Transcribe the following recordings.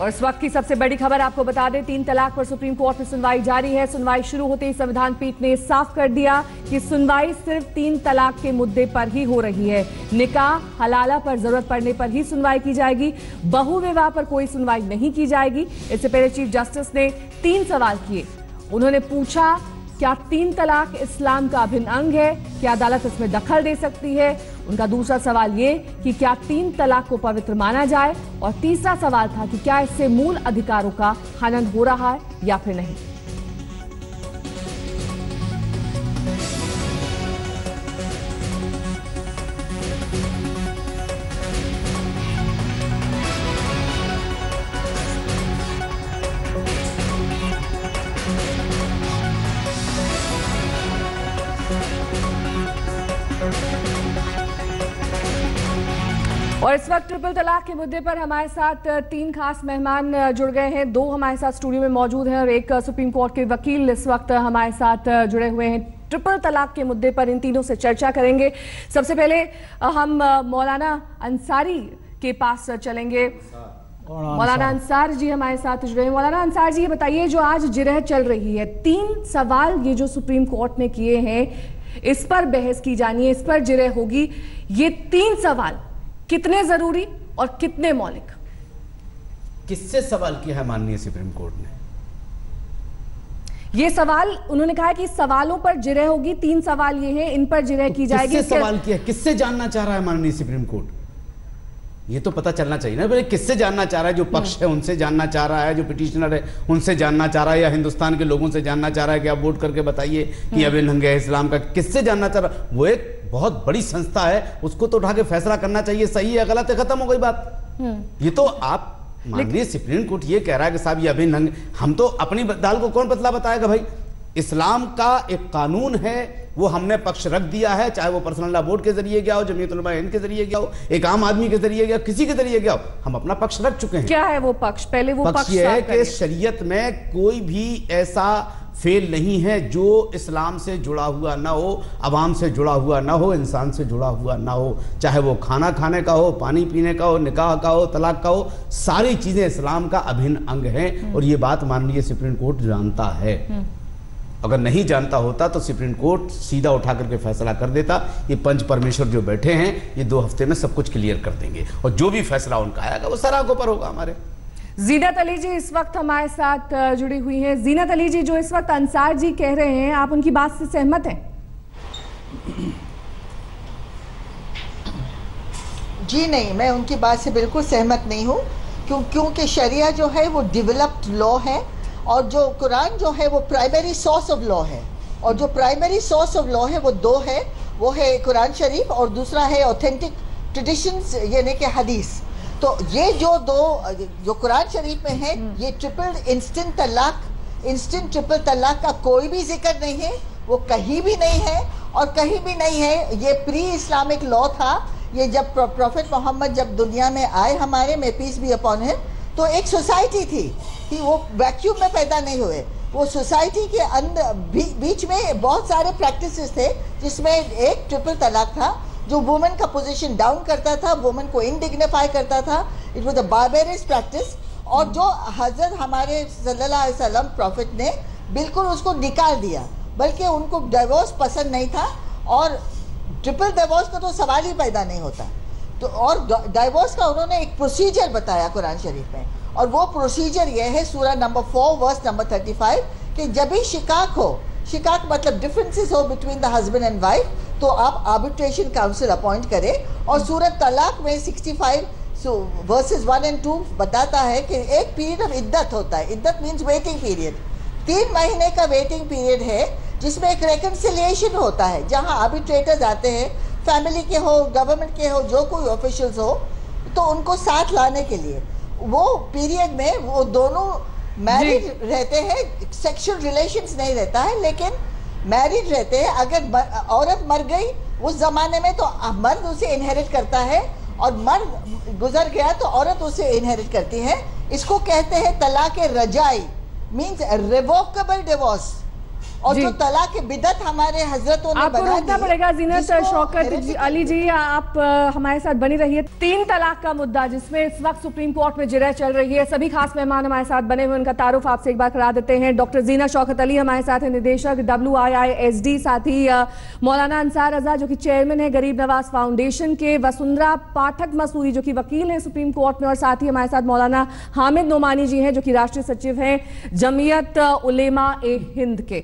और इस वक्त की सबसे बड़ी खबर आपको बता दें, 3 तलाक पर सुप्रीम कोर्ट में सुनवाई जारी है। सुनवाई शुरू होते ही संविधान पीठ ने साफ कर दिया कि सुनवाई सिर्फ 3 तलाक के मुद्दे पर ही हो रही है। निकाह हलाला पर जरूरत पड़ने पर ही सुनवाई की जाएगी, बहु विवाह पर कोई सुनवाई नहीं की जाएगी। इससे पहले चीफ जस्टिस ने 3 सवाल किए। उन्होंने पूछा, क्या 3 तलाक इस्लाम का अभिन्न अंग है? क्या अदालत इसमें दखल दे सकती है? उनका दूसरा सवाल ये कि क्या 3 तलाक को पवित्र माना जाए? और तीसरा सवाल था कि क्या इससे मूल अधिकारों का हनन हो रहा है या फिर नहीं। और इस वक्त ट्रिपल तलाक के मुद्दे पर हमारे साथ 3 खास मेहमान जुड़ गए हैं। 2 हमारे साथ स्टूडियो में मौजूद हैं और एक सुप्रीम कोर्ट के वकील इस वक्त हमारे साथ जुड़े हुए हैं। ट्रिपल तलाक के मुद्दे पर इन तीनों से चर्चा करेंगे। सबसे पहले हम मौलाना अंसारी के पास चलेंगे। मौलाना अंसार जी हमारे साथ जुड़े हैं। मौलाना अंसार जी, ये बताइए, जो आज जिरह चल रही है, 3 सवाल ये जो सुप्रीम कोर्ट ने किए हैं, इस पर बहस की जानी है, इस पर जिरह होगी। ये 3 सवाल कितने जरूरी और कितने मौलिक? किससे सवाल किया है माननीय सुप्रीम कोर्ट ने? ये सवाल उन्होंने कहा है कि सवालों पर जिरह होगी। 3 सवाल ये हैं, इन पर जिरह की जाएगी। किससे सवाल किया, किससे जानना चाह रहा है माननीय सुप्रीम कोर्ट? ये तो पता चलना चाहिए ना। पहले किससे जानना चाह रहा है? जो पक्ष है उनसे जानना चाह रहा है, जो पिटिशनर है उनसे जानना चाह रहा है, या हिंदुस्तान के लोगों से जानना चाह रहा है कि आप वोट करके बताइए कि अभिन्न अंग है इस्लाम का? किससे जानना चाह रहा है? वो एक बहुत बड़ी संस्था है, उसको तो उठा के फैसला करना चाहिए, सही है गलत है, खत्म हो गई बात। ये तो आप माननीय सुप्रीम कोर्ट ये कह रहा है कि साहब ये अभिन्न अंग, हम तो अपनी दाल को कौन पतला बताएगा भाई? इस्लाम का एक कानून है, वो हमने पक्ष रख दिया है, चाहे वो पर्सनल लॉ बोर्ड के जरिए गया हो, जमीयत उलमा हिंद के जरिए गया हो, एक आम आदमी के जरिए गया, किसी के जरिए गया हो, हम अपना पक्ष रख चुके हैं। क्या है वो पक्ष? पहले वो पक्ष ये है कि शरीयत में कोई भी ऐसा फेल नहीं है जो इस्लाम से जुड़ा हुआ ना हो, अवाम से जुड़ा हुआ ना हो, इंसान से जुड़ा हुआ ना हो। चाहे वो खाना खाने का हो, पानी पीने का हो, निकाह का हो, तलाक का हो, सारी चीजें इस्लाम का अभिन्न अंग हैं। और ये बात माननीय सुप्रीम कोर्ट जानता है। अगर नहीं जानता होता तो सुप्रीम कोर्ट सीधा उठा करके फैसला कर देता। ये पंच परमेश्वर जो बैठे हैं, ये 2 हफ्ते में सब कुछ क्लियर कर देंगे और जो भी फैसला उनका आएगा वो सर आंखों पर होगा हमारे। जीनत अली जी इस वक्त हमारे साथ जुड़ी हुई हैं। जीनत अली जी, जो इस वक्त अंसार जी कह रहे हैं, आप उनकी बात से सहमत हैं? जी नहीं, मैं उनकी बात से बिल्कुल सहमत नहीं हूँ, क्योंकि शरिया जो है वो डेवलप्ड लॉ है और जो कुरान जो है वो प्राइमरी सोर्स ऑफ लॉ है। और जो प्राइमरी सोर्स ऑफ लॉ है वो 2 है, वो है कुरान शरीफ और दूसरा है ऑथेंटिक ट्रेडिशंस यानी कि हदीस। तो ये जो 2 जो कुरान शरीफ में है, ये इंस्टेंट ट्रिपल तलाक का कोई भी जिक्र नहीं है, वो कहीं भी नहीं है और कहीं भी नहीं है। ये प्री इस्लामिक लॉ था। ये जब प्रॉफेट मोहम्मद जब दुनिया में आए हमारे में, पीस बी अपॉन हिम, तो एक सोसाइटी थी कि वो वैक्यूम में पैदा नहीं हुए। वो सोसाइटी के अंदर बीच में बहुत सारे प्रैक्टिसेस थे, जिसमें एक ट्रिपल तलाक था जो वुमेन का पोजीशन डाउन करता था, वुमेन को इनडिग्निफाई करता था। It was a barbarous practice. और जो हजरत हमारे सल्लल्लाहु अलैहि वसल्लम प्रॉफिट ने बिल्कुल उसको निकाल दिया, बल्कि उनको डिवोर्स पसंद नहीं था और ट्रिपल डिवोर्स का तो सवाल ही पैदा नहीं होता। तो और डिवोर्स का उन्होंने एक प्रोसीजर बताया कुरान शरीफ में, और वो प्रोसीजर ये है सूरह नंबर 4 वर्स नंबर 35 कि जब भी शिकाक हो, शिकाक मतलब डिफरेंसेस हो between the husband and wife, तो आप आर्बिट्रेशन काउंसिल अपॉइंट करें। और सूरत तलाक में 65 वर्सेस 1 और 2 बताता है कि एक पीरियड ऑफ इद्दत होता है। इद्दत मीन्स वेटिंग पीरियड। 3 महीने का वेटिंग पीरियड है, जिसमें एक रेकन्सिलिएशन होता है, जहां आर्बिट्रेटर्स आते हैं, फैमिली के हो, गवर्नमेंट के हो, जो कोई ऑफिशियल्स हो, तो उनको साथ लाने के लिए। वो पीरियड में वो दोनों मैरिड रहते हैं, सेक्सुअल रिलेशंस नहीं रहता है, लेकिन मैरिड रहते हैं। अगर औरत मर गई उस जमाने में तो मर्द उसे इनहेरिट करता है, और मर्द गुजर गया तो औरत उसे इनहेरिट करती है। इसको कहते हैं तलाक रजाई, मीन्स रिवोकेबल डिवोर्स। और जो तलाक बिदअत हमारे हजरतों ने आपको रोकना पड़ेगा। जीनत शौकत अली जी, आप हमारे साथ बनी रहिए। 3 तलाक का मुद्दा जिसमें इस वक्त सुप्रीम कोर्ट में जिरह चल रही है, सभी खास मेहमान हमारे साथ बने हुए, उनका तारुफ आपसे एक बार करा देते हैं। डॉक्टर जीनत शौकत अली हमारे साथ है, निदेशक WIISD, साथ ही मौलाना अंसार रजा जो कि चेयरमैन है गरीब नवाज फाउंडेशन के, वसुंधरा पाठक मसूरी जो कि वकील हैं सुप्रीम कोर्ट में, और साथ ही हमारे साथ मौलाना हामिद नोमानी जी हैं जो कि राष्ट्रीय सचिव हैं जमीयत उलेमा ए हिंद के।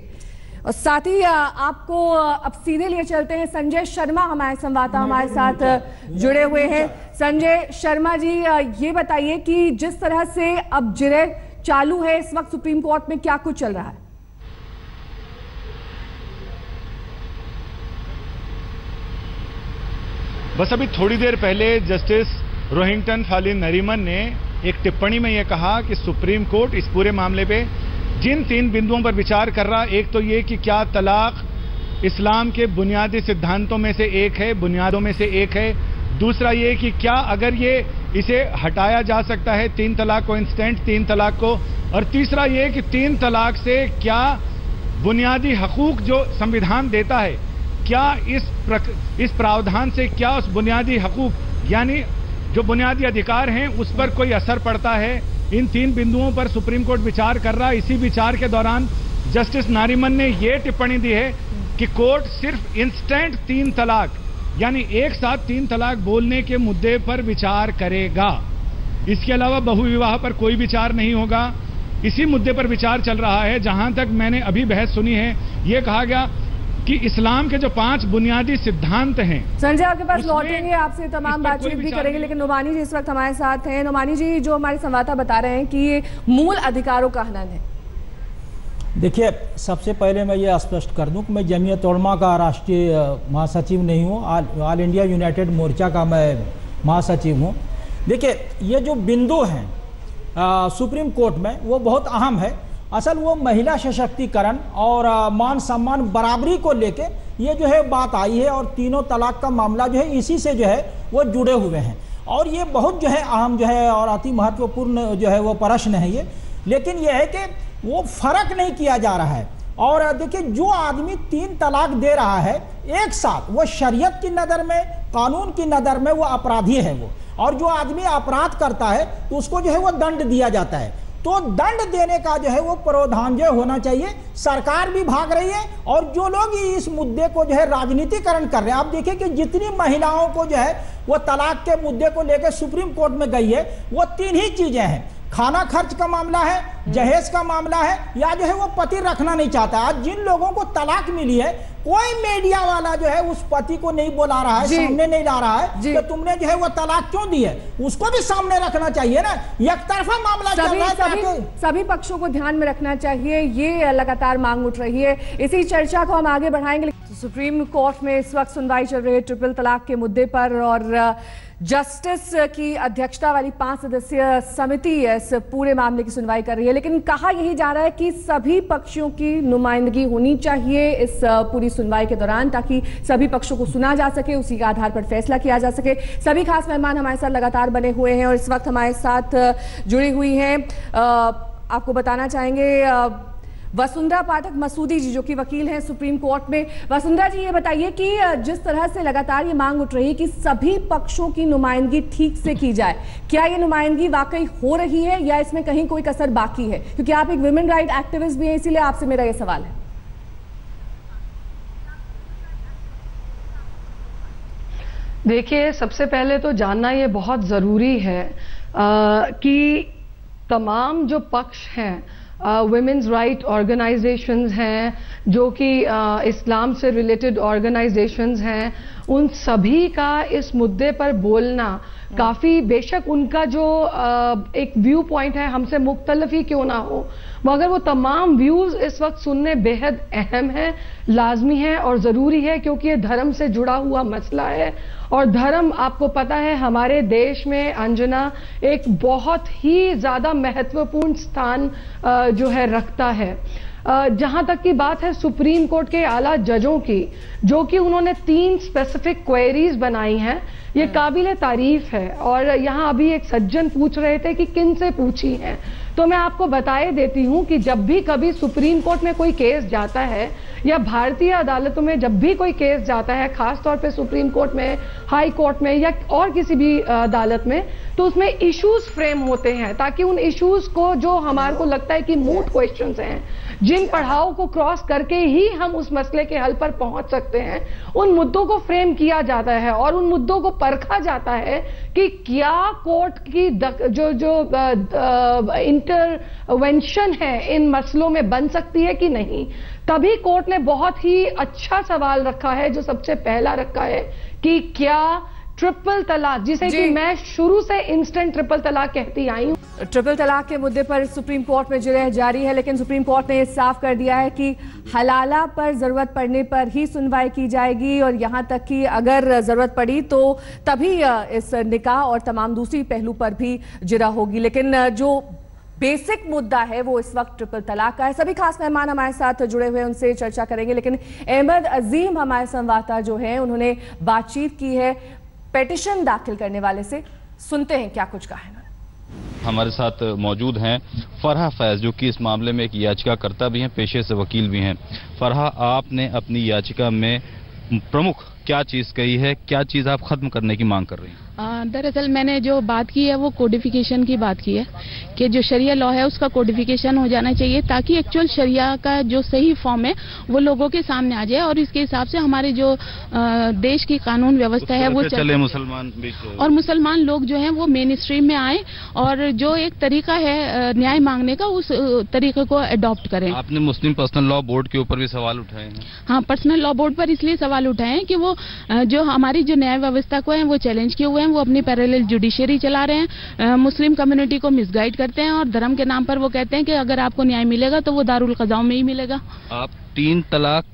और साथ ही आपको अब सीधे लिए चलते हैं, संजय शर्मा हमारे संवाददाता हमारे साथ जुड़े हुए हैं। संजय शर्मा जी, ये बताइए कि जिस तरह से अब जिरह चालू है इस वक्त सुप्रीम कोर्ट में, क्या कुछ चल रहा है? बस अभी थोड़ी देर पहले जस्टिस रोहिंगटन फालिन नरीमन ने एक टिप्पणी में यह कहा कि सुप्रीम कोर्ट इस पूरे मामले पे जिन 3 बिंदुओं पर विचार कर रहा, एक तो ये कि क्या तलाक इस्लाम के बुनियादी सिद्धांतों में से एक है, बुनियादों में से एक है। दूसरा ये कि क्या अगर ये इसे हटाया जा सकता है 3 तलाक को, इंस्टेंट 3 तलाक को। और तीसरा ये कि 3 तलाक से क्या बुनियादी हकूक जो संविधान देता है, क्या इस प्रावधान से क्या उस बुनियादी हकूक यानी जो बुनियादी अधिकार हैं उस पर कोई असर पड़ता है। इन 3 बिंदुओं पर सुप्रीम कोर्ट विचार कर रहा है। इसी विचार के दौरान जस्टिस नारीमन ने यह टिप्पणी दी है कि कोर्ट सिर्फ इंस्टेंट 3 तलाक यानी एक साथ 3 तलाक बोलने के मुद्दे पर विचार करेगा। इसके अलावा बहुविवाह पर कोई विचार नहीं होगा। इसी मुद्दे पर विचार चल रहा है। जहां तक मैंने अभी बहस सुनी है, यह कहा गया कि इस्लाम के जो 5 बुनियादी सिद्धांत हैं। संजय आपके पास लौटेंगे, आपसे तमाम बातचीत भी करेंगे, लेकिन नोमानी जी इस वक्त हमारे साथ हैं। नोमानी जी, जो हमारे संवाददाता बता रहे हैं कि ये मूल अधिकारों का हनन है। देखिए, सबसे पहले मैं ये स्पष्ट कर दूं कि मैं जमीयत उलमा का राष्ट्रीय महासचिव नहीं हूँ, ऑल इंडिया यूनाइटेड मोर्चा का मैं महासचिव हूँ। देखिए, ये जो बिंदु हैं सुप्रीम कोर्ट में वो बहुत अहम है। असल वो महिला सशक्तिकरण और मान सम्मान बराबरी को लेके ये जो है बात आई है, और 3 तलाक का मामला जो है इसी से जो है वो जुड़े हुए हैं, और ये बहुत जो है अहम जो है और अति महत्वपूर्ण जो है वो प्रश्न है ये। लेकिन यह है कि वो फर्क नहीं किया जा रहा है। और देखिए, जो आदमी 3 तलाक दे रहा है एक साथ, वो शरीयत की नज़र में, कानून की नज़र में वो अपराधी है वो, और जो आदमी अपराध करता है तो उसको जो है वो दंड दिया जाता है। तो दंड देने का जो है वो प्रावधान जो होना चाहिए। सरकार भी भाग रही है, और जो लोग इस मुद्दे को जो है राजनीतिकरण कर रहे हैं, आप देखिए कि जितनी महिलाओं को जो है वो तलाक के मुद्दे को लेकर सुप्रीम कोर्ट में गई है, वो 3 ही चीजें हैं। खाना खर्च का मामला है, जहेज का मामला है, या जो है वो पति रखना नहीं चाहता। आज जिन लोगों को तलाक मिली है, कोई मीडिया वाला जो है उस पति को नहीं बुला रहा है, सामने नहीं ला रहा है कि तुमने जो है वो तलाक क्यों दी है, उसको भी सामने रखना चाहिए ना। एक तरफा मामला चल रहा है, सभी पक्षों को ध्यान में रखना चाहिए, ये लगातार मांग उठ रही है। इसी चर्चा को हम आगे बढ़ाएंगे। सुप्रीम कोर्ट में इस वक्त सुनवाई चल रही है ट्रिपल तलाक के मुद्दे पर, और जस्टिस की अध्यक्षता वाली 5 सदस्यीय समिति इस पूरे मामले की सुनवाई कर रही है। लेकिन कहा यही जा रहा है कि सभी पक्षों की नुमाइंदगी होनी चाहिए इस पूरी सुनवाई के दौरान, ताकि सभी पक्षों को सुना जा सके, उसी के आधार पर फैसला किया जा सके। सभी खास मेहमान हमारे साथ लगातार बने हुए हैं और इस वक्त हमारे साथ जुड़ी हुई हैं। आपको बताना चाहेंगे वसुंधरा पाठक मसूदी जी जो कि वकील हैं सुप्रीम कोर्ट में। वसुंधरा जी, ये बताइए कि जिस तरह से लगातार ये मांग उठ रही है कि सभी पक्षों की नुमाइंदगी ठीक से की जाए, क्या ये नुमाइंदगी वाकई हो रही है या इसमें कहीं कोई कसर बाकी है? क्योंकि आप एक वुमेन राइट एक्टिविस्ट भी हैं, इसीलिए आपसे मेरा ये सवाल है। देखिए, सबसे पहले तो जानना ये बहुत ज़रूरी है कि तमाम जो पक्ष हैं, वुमेन्स राइट ऑर्गेनाइजेशंस हैं, जो कि इस्लाम से रिलेटेड ऑर्गेनाइजेशंस हैं, उन सभी का इस मुद्दे पर बोलना काफ़ी, बेशक उनका जो एक व्यू पॉइंट है हमसे मुख्तलिफ ही क्यों ना हो, मगर वो तमाम व्यूज़ इस वक्त सुनने बेहद अहम है, लाजमी है और ज़रूरी है, क्योंकि ये धर्म से जुड़ा हुआ मसला है। और धर्म, आपको पता है, हमारे देश में अंजना एक बहुत ही ज़्यादा महत्वपूर्ण स्थान जो है रखता है। जहां तक की बात है सुप्रीम कोर्ट के आला जजों की, जो कि उन्होंने 3 स्पेसिफिक क्वेरीज बनाई हैं, ये काबिल तारीफ है। और यहाँ अभी एक सज्जन पूछ रहे थे कि किन से पूछी हैं, तो मैं आपको बताए देती हूँ कि जब भी कभी सुप्रीम कोर्ट में कोई केस जाता है या भारतीय अदालतों में जब भी कोई केस जाता है, खासतौर पे सुप्रीम कोर्ट में, हाई कोर्ट में या और किसी भी अदालत में, तो उसमें इश्यूज फ्रेम होते हैं ताकि उन इश्यूज को जो हमारे को लगता है कि मूट क्वेश्चंस हैं, जिन पड़ाव को क्रॉस करके ही हम उस मसले के हल पर पहुंच सकते हैं, उन मुद्दों को फ्रेम किया जाता है और उन मुद्दों को परखा जाता है कि क्या कोर्ट की जो इंटरवेंशन है इन मसलों में बन सकती है कि नहीं। तभी कोर्ट ने बहुत ही अच्छा सवाल रखा है, जो सबसे पहला रखा है कि क्या ट्रिपल तलाक, जिसे कि मैं शुरू से इंस्टेंट ट्रिपल तलाक कहती आई हूँ। ट्रिपल तलाक के मुद्दे पर सुप्रीम कोर्ट में जिरह जारी है, लेकिन सुप्रीम कोर्ट ने साफ कर दिया है कि हलाला पर जरूरत पड़ने पर ही सुनवाई की जाएगी और यहां तक कि अगर जरूरत पड़ी तो तभी इस निकाह और तमाम दूसरी पहलू पर भी जिरह होगी। लेकिन जो बेसिक मुद्दा है वो इस वक्त ट्रिपल तलाक का है। सभी खास मेहमान हमारे साथ जुड़े हुए, उनसे चर्चा करेंगे, लेकिन अहमद अजीम हमारे संवाददाता जो है उन्होंने बातचीत की है पेटिशन दाखिल करने वाले से। सुनते हैं क्या कुछ कहा है। हमारे साथ मौजूद हैं फरहा फैज, जो कि इस मामले में एक याचिकाकर्ता भी हैं, पेशे से वकील भी हैं। फरहा, आपने अपनी याचिका में प्रमुख क्या चीज कही है, क्या चीज आप खत्म करने की मांग कर रही हैं? दरअसल मैंने जो बात की है वो कोडिफिकेशन की बात की है कि जो शरिया लॉ है उसका कोडिफिकेशन हो जाना चाहिए ताकि एक्चुअल शरिया का जो सही फॉर्म है वो लोगों के सामने आ जाए और इसके हिसाब से हमारे जो देश की कानून व्यवस्था है वो चले। मुसलमान और मुसलमान लोग जो हैं वो मेन स्ट्रीम में आए और जो एक तरीका है न्याय मांगने का उस तरीके को अडॉप्ट करें। आपने मुस्लिम पर्सनल लॉ बोर्ड के ऊपर भी सवाल उठाए हैं? हाँ, पर्सनल लॉ बोर्ड पर इसलिए सवाल उठाए हैं कि वो जो हमारी जो न्याय व्यवस्था को है वो चैलेंज किए हुए हैं, वो अपनी पैरेलल जुडिशरी चला रहे हैं, मुस्लिम कम्युनिटी को मिसगाइड करते हैं और धर्म के नाम पर वो कहते हैं कि अगर आपको न्याय मिलेगा तो वो दारुल क़ज़ा में ही मिलेगा। आप 3 तलाक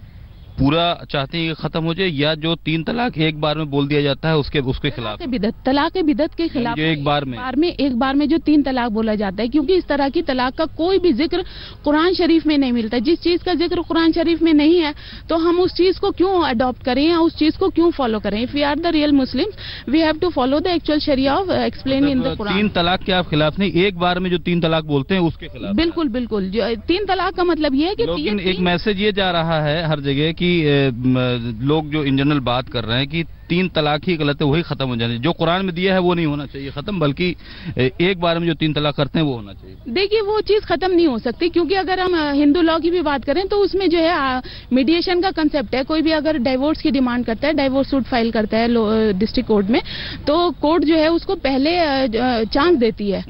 पूरा चाहते हैं कि खत्म हो जाए या जो 3 तलाक एक बार में बोल दिया जाता है उसके खिलाफ? तलाक बिदत के खिलाफ एक बार में जो 3 तलाक बोला जाता है, क्योंकि इस तरह की तलाक का कोई भी जिक्र कुरान शरीफ में नहीं मिलता। जिस चीज का जिक्र कुरान शरीफ में नहीं है तो हम उस चीज को क्यों अडॉप्ट करें या उस चीज को क्यों फॉलो करें? If we are the real Muslims we have to follow the actual sharia of explain in the Quran. 3 तलाक के आप खिलाफ नहीं, एक बार में जो 3 तलाक बोलते हैं उसके खिलाफ? बिल्कुल बिल्कुल। 3 तलाक का मतलब ये है कि एक मैसेज ये जा रहा है हर जगह की लोग जो इन जनरल बात कर रहे हैं कि 3 तलाक ही गलत है, वही खत्म हो जाने, जो कुरान में दिया है वो नहीं होना चाहिए खत्म, बल्कि एक बार में जो 3 तलाक करते हैं वो होना चाहिए। देखिए वो चीज खत्म नहीं हो सकती, क्योंकि अगर हम हिंदू लॉ की भी बात करें तो उसमें जो है मीडिएशन का कंसेप्ट है। कोई भी अगर डाइवोर्स की डिमांड करता है, डाइवोर्स सूट फाइल करता है डिस्ट्रिक्ट कोर्ट में, तो कोर्ट जो है उसको पहले चांस देती है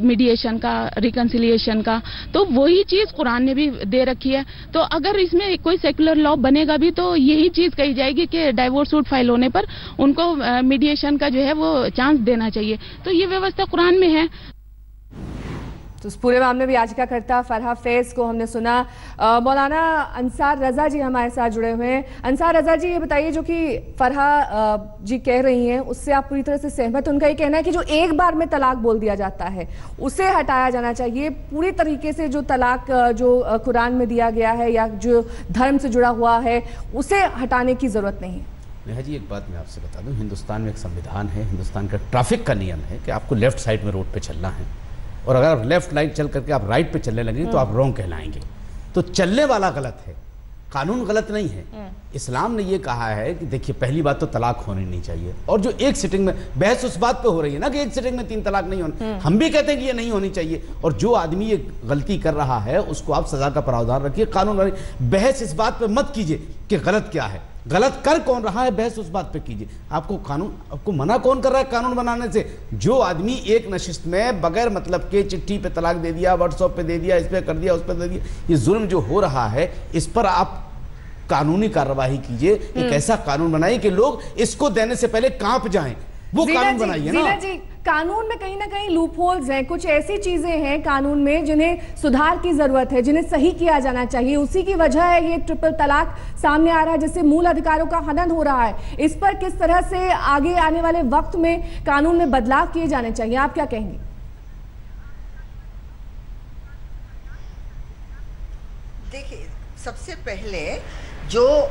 मीडिएशन का, रिकंसिलिएशन का, तो वही चीज कुरान ने भी दे रखी है। तो अगर इसमें कोई सेकुलर लॉ बनेगा भी तो यही चीज कही जाएगी कि डाइवोर्स सूट फाइल होने पर उनको मीडिएशन का जो है वो चांस देना चाहिए। तो ये व्यवस्था कुरान में है। तो इस पूरे मामले में याचिकाकर्ता फरहा फैज को हमने सुना। मौलाना अंसार रजा जी हमारे साथ जुड़े हुए हैं। अंसार रजा जी, ये बताइए जो कि फरहा जी कह रही हैं उससे आप पूरी तरह से सहमत? उनका ये कहना है कि जो एक बार में तलाक बोल दिया जाता है उसे हटाया जाना चाहिए, पूरी तरीके से जो तलाक जो कुरान में दिया गया है या जो धर्म से जुड़ा हुआ है उसे हटाने की जरूरत नहीं है। नेहा जी, एक बात मैं आपसे बता दूं, हिंदुस्तान में एक संविधान है, हिंदुस्तान का ट्रैफिक का नियम है कि आपको लेफ्ट साइड में रोड पे चलना है और अगर आप लेफ्ट लाइन चल करके आप राइट पे चलने लगे तो आप रॉन्ग कहलाएंगे। तो चलने वाला गलत है, कानून गलत नहीं है। इस्लाम ने ये कहा है कि देखिए पहली बात तो तलाक होनी नहीं चाहिए, और जो एक सिटिंग में बहस उस बात पे हो रही है ना कि एक सिटिंग में 3 तलाक नहीं होनी, हम भी कहते हैं कि ये नहीं होनी चाहिए, और जो आदमी ये गलती कर रहा है उसको आप सजा का प्रावधान रखिए, कानून। बहस इस बात पे मत कीजिए कि गलत क्या है, गलत कर कौन रहा है, बहस उस बात पे कीजिए। आपको कानून, आपको मना कौन कर रहा है कानून बनाने से? जो आदमी एक नशिस्त में बगैर मतलब के चिट्ठी पे तलाक दे दिया, व्हाट्सएप पे दे दिया, इस पे कर दिया, उस पे दे दिया, ये जुल्म जो हो रहा है इस पर आप कानूनी कार्रवाई कीजिए। एक ऐसा कानून बनाइए कि लोग इसको देने से पहले कांप जाएं, वो कानून बनाइए ना जी। कानून में कहीं ना कहीं लूप होल्स हैं, कुछ ऐसी चीजें हैं कानून में जिन्हें सुधार की जरूरत है, जिन्हें सही किया जाना चाहिए। उसी की वजह है ये ट्रिपल तलाक सामने आ रहा है, जिससे मूल अधिकारों का हनन हो रहा है। इस पर किस तरह से आगे आने वाले वक्त में कानून में बदलाव किए जाने चाहिए, आप क्या कहेंगे? देखिए, सबसे पहले जो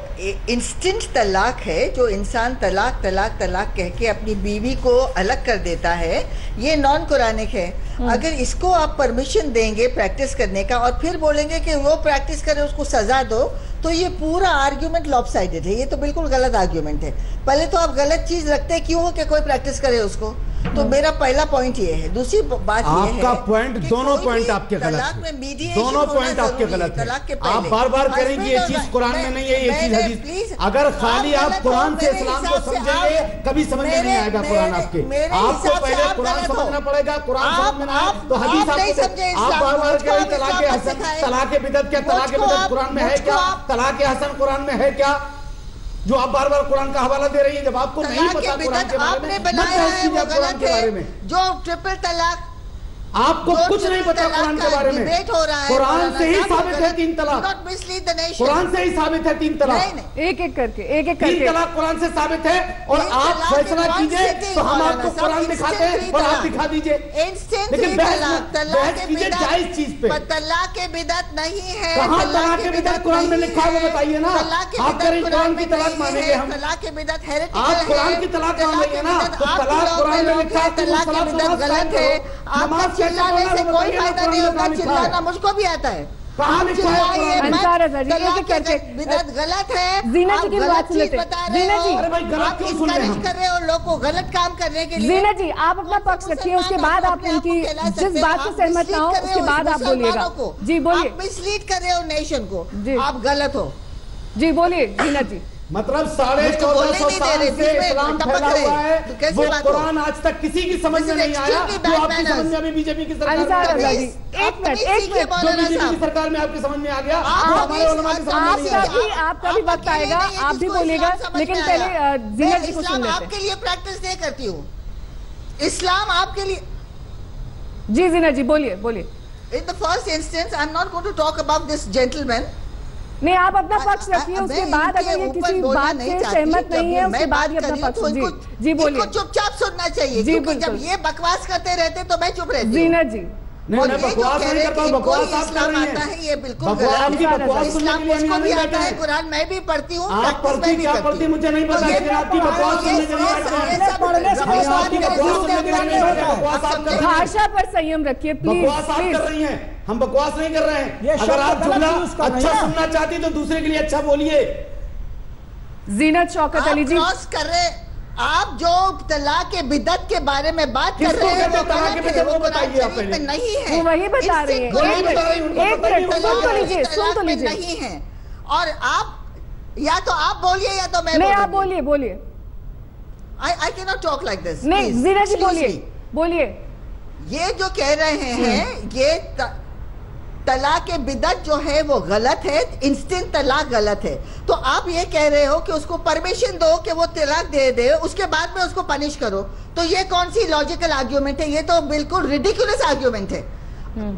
इंस्टेंट तलाक है, जो इंसान तलाक तलाक तलाक कह के अपनी बीवी को अलग कर देता है, ये नॉन कुरानिक है। अगर इसको आप परमिशन देंगे प्रैक्टिस करने का और फिर बोलेंगे कि वो प्रैक्टिस करे उसको सजा दो, तो ये पूरा आर्ग्यूमेंट लॉपसाइडेड है। ये तो बिल्कुल गलत आर्ग्यूमेंट है। पहले तो आप गलत चीज रखते क्यों कि कोई प्रैक्टिस करे उसको। तो मेरा पहला पॉइंट ये है। दूसरी बात ये है आपका पॉइंट, दोनों पॉइंट आपके गलत है, दोनों पॉइंट आपके गलत है। आप बार बार करेंगे ये चीज कुरान में नहीं है, ये चीज हदीस। अगर खाली आप कुरान से इस्लाम को समझेंगे कभी समझ में नहीं आएगा कुरान आपके। आपको पहले कुरान समझना पड़ेगा, कुरान समझना है तो हदीस आपको। आप बार बार कह रहे तलाक हसन, तलाक बिदअत, क्या तलाक बिदअत कुरान में है क्या? तलाक हसन कुरान में है क्या? जो आप बार बार कुरान का हवाला दे रही है, जब आपको नहीं पता कुरान के बारे में, बनाया है वो गलत है। जो ट्रिपल तलाक, आपको कुछ नहीं पता कुरान के बारे में। कुरान से ही साबित है 3 तलाक, कुरान से ही साबित है 3 तलाक। एक एक करके 3 तलाक कुरान से साबित है। और आप फैसला कीजिए तो हम आपको कुरान दिखाते हैं और आप दिखा दीजिए। लेकिन बहस कीजिए जायज चीज पे। तलाक के बिदअत नहीं है। कहाँ तलाक के बिदअत कुरान में लिखा है वो बताइए ना। आप करें कुरान की तलाक मानेंगे हम। तलाक के बिदअत हेरेटिकल है। आप कुरान की तलाक मान लेंगे ना, तो तलाक कुरान में लिखा है, तलाक के बिदअत गलत है। आप चिल्लाने से कोई फायदा नहीं होगा। चिल्लाना मुझको भी आता है। बिदअत गलत है। जीना जी की बात सुन लेते हैं। जीना जी, आप इनकरेज कर रहे हो लोग को गलत काम करने के लिए। जीना जी, आप अपना पक्ष रखिए, उसके बाद आप उनकी जिस बात से सहमत ना हो उसके बाद आप बोलिएगा। जी बोलिए। आप मिसलीड कर रहे हो नेशन को, आप गलत हो। जी बोलिए जीना जी। मतलब 1450 साल से इस्लाम फैला हुआ है, वो कुरान आज तक किसी की समझ में नहीं आया। जो आपकी समझ में अभी बीजेपी की सरकार में आ गया, एक मिनट जो बीजेपी की सरकार में आपकी समझ में आ गया, वो हमारे उलमा की समझ में नहीं आया। आपका भी वक्त आएगा, आप भी बोलिएगा, लेकिन पहले जीना जी को सुन लेते हैं। आपके लिए प्रैक्टिस नहीं करती हूँ, इस्लाम आपके लिए। जी जीना जी बोलिए बोलिए। In the first instance, I'm not going to talk about this gentleman. नहीं, आप अपना पक्ष रखिए, उसके बाद अगर ये किसी बात से सहमत नहीं है उसके बाद ये अपना पक्ष। जी बोलिए। चुपचाप सुनना चाहिए, क्योंकि जब ये बकवास करते रहते तो मैं चुप रहती। जीना जी नहीं, मैं बकवास नहीं करता हूं, बकवास आप कर रही हैं। ये बिल्कुल गलत। इस्लाम मुझको भी आता है, कुरान मैं भी पढ़ती हूँ। आप पढ़ती क्या पढ़ती मुझे नहीं पता, लेकिन आपकी बकवास सुनने के लिए भाषा पर संयम रखिए प्लीज। बकवास आप कर रही हैं, हम बकवास नहीं कर रहे हैं। अगर आप जुमला अच्छा सुनना चाहती तो दूसरे के लिए अच्छा बोलिए। जीनत शौकत अली जी कर रहे, आप जो तलाक के बिदअत के बारे में बात कर रहे हैं वो तलाक के बिदअत, वो बताइए आप पहले। नहीं है, वो वही बता रही है। एक मिनट सुन तो लीजिए, सुन तो लीजिए। नहीं है। और आप या तो आप बोलिए या तो मैं। नहीं, आप बोलिए बोलिए। I cannot talk like this. नहीं जीना जी बोलिए बोलिए। ये जो कह रहे हैं ये तलाक के बिदअत जो है वो गलत है, इंस्टेंट तलाक गलत है। तो आप ये कह रहे हो कि उसको परमिशन दो कि वो तलाक दे दे, उसके बाद में उसको पनिश करो। तो ये कौन सी लॉजिकल आर्ग्यूमेंट है? ये तो बिल्कुल रिडिकुलस आर्ग्यूमेंट है।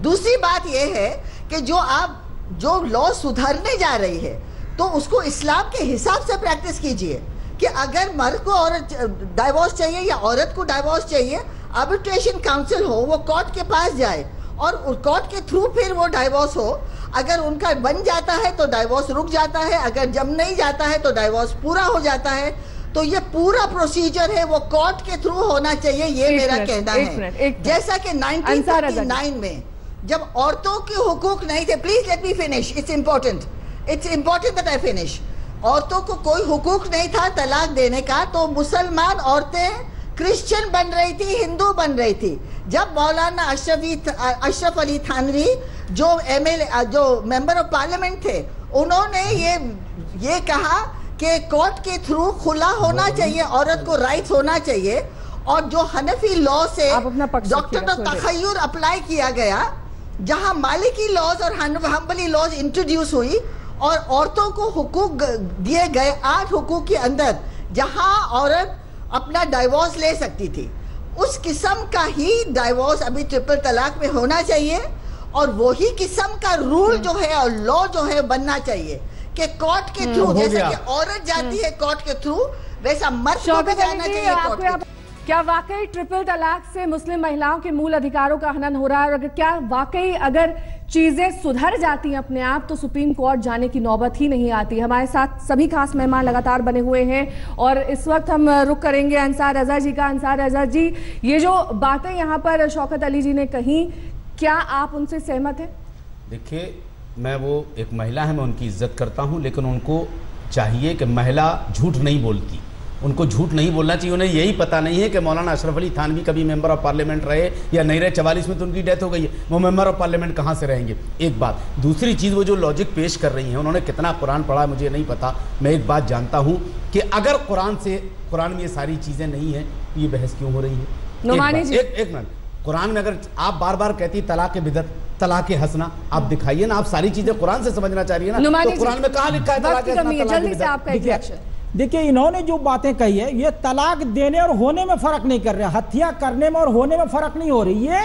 दूसरी बात ये है कि जो लॉ सुधारने जा रही है तो उसको इस्लाम के हिसाब से प्रैक्टिस कीजिए कि अगर मर्द को औरत डाइवोर्स चाहिए या औरत को डाइवोर्स चाहिए, आर्बिट्रेशन काउंसिल हो, वो कोर्ट के पास जाए और कोर्ट के थ्रू फिर वो डाइवोर्स हो। अगर उनका बन जाता है तो डाइवोर्स रुक जाता है, अगर जब नहीं जाता है तो डाइवोर्स पूरा हो जाता है। तो ये पूरा प्रोसीजर है वो कोर्ट के थ्रू होना चाहिए, ये मेरा कहना है। जैसा कि 1939 में जब औरतों के हुकूक नहीं थे, please let me finish, it's important that I finish. औरतों को कोई हुकूक नहीं था तलाक देने का, तो मुसलमान औरतें क्रिश्चियन बन रही थी, हिंदू बन रही थी। जब मौलाना अशरफ अली थानवी जो MLA जो मेंबर ऑफ पार्लियामेंट थे, उन्होंने ये कहा कि कोर्ट के थ्रू खुला होना चाहिए, औरत को राइट्स होना चाहिए। और जो हनफी लॉ से डॉक्टर ऑफ तखय्युर अप्लाई किया गया, जहां मालिकी लॉज और हम्बली लॉज इंट्रोड्यूस हुई और औरतों को हुकूक दिए गए 8 हुकूक के अंदर, जहां औरत अपना डाइवोर्स ले सकती थी। उस किस्म का ही डाइवोर्स अभी ट्रिपल तलाक में होना चाहिए और वही किस्म का रूल जो है और लॉ जो है बनना चाहिए कि कोर्ट के थ्रू, जैसे कि औरत जाती है कोर्ट के थ्रू, वैसा मर्द को भी जाना चाहिए कोर्ट के थ्रू। क्या वाकई ट्रिपल तलाक से मुस्लिम महिलाओं के मूल अधिकारों का हनन हो रहा है, और अगर क्या वाकई अगर चीजें सुधर जाती हैं अपने आप तो सुप्रीम कोर्ट जाने की नौबत ही नहीं आती? हमारे साथ सभी खास मेहमान लगातार बने हुए हैं और इस वक्त हम रुक करेंगे अंसार रजा जी का। अंसार रजा जी, ये जो बातें यहाँ पर शौकत अली जी ने कही, क्या आप उनसे सहमत हैं? देखिए, मैं वो एक महिला है, मैं उनकी इज्जत करता हूँ, लेकिन उनको चाहिए कि महिला झूठ नहीं बोलती, उनको झूठ नहीं बोलना चाहिए। उन्हें यही पता नहीं है कि मौलाना अशरफ अली थानवी कभी मेंबर ऑफ पार्लियामेंट रहे या नहीं रहे। 44 में तो उनकी डेथ हो गई है, वो मेंबर ऑफ पार्लियामेंट कहाँ से रहेंगे? एक बात। दूसरी चीज़, वो जो लॉजिक पेश कर रही हैं, उन्होंने कितना कुरान पढ़ा मुझे नहीं पता। मैं एक बात जानता हूँ कि अगर कुरान में ये सारी चीज़ें नहीं है तो ये बहस क्यों हो रही है? एक मिनट, कुरान में अगर आप बार बार कहती तलाक बिदअत, तलाक हसना, आप दिखाइए ना, आप सारी चीजें कुरान से समझना चाह रही है ना, तो कुरान में कहाँ लिखा है तलाक हसना? देखिए, इन्होंने जो बातें कही है, ये तलाक देने और होने में फर्क नहीं कर रहा, हत्या करने में और होने में फर्क नहीं हो रही। ये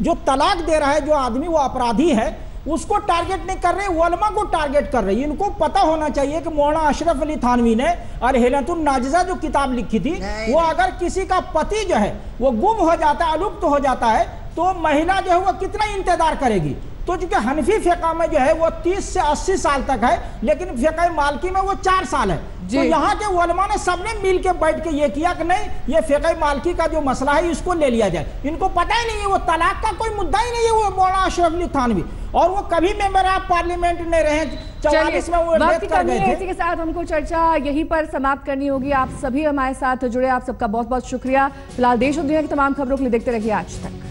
जो तलाक दे रहा है जो आदमी, वो अपराधी है, उसको टारगेट नहीं कर रहे, उलमा को टारगेट कर रही है। इनको पता होना चाहिए कि मौलाना अशरफ अली थानवी ने अल-हिलतुन नाजिज़ा जो किताब लिखी थी, वो अगर किसी का पति जो है वो गुम हो जाता है, अलुप्त हो जाता है, तो महिला जो है वो कितना इंतजार करेगी? तो चूंकि हनफी फ़िक़्ह में जो है वो 30 से 80 साल तक है, लेकिन फ़िक़्ह मालिकी में वो 4 साल है। तो यहाँ के उलमा ने सबने मिल के बैठ के ये किया कि नहीं, ये फ़िक़्ह मालिकी का जो मसला है इसको ले लिया जाए। इनको पता ही नहीं है, वो तलाक का कोई मुद्दा ही नहीं है वो मौलाना अशरफ अली थानवी, और वो कभी मेंबर ऑफ पार्लियामेंट नहीं रहे। 44 में वो डेथ कर गए थे। इसी के साथ हमको चर्चा यहीं पर समाप्त करनी होगी। आप सभी हमारे साथ जुड़े, आप सबका बहुत बहुत शुक्रिया। फिलहाल देश और दुनिया की तमाम खबरों के लिए देखते रहिए आज तक।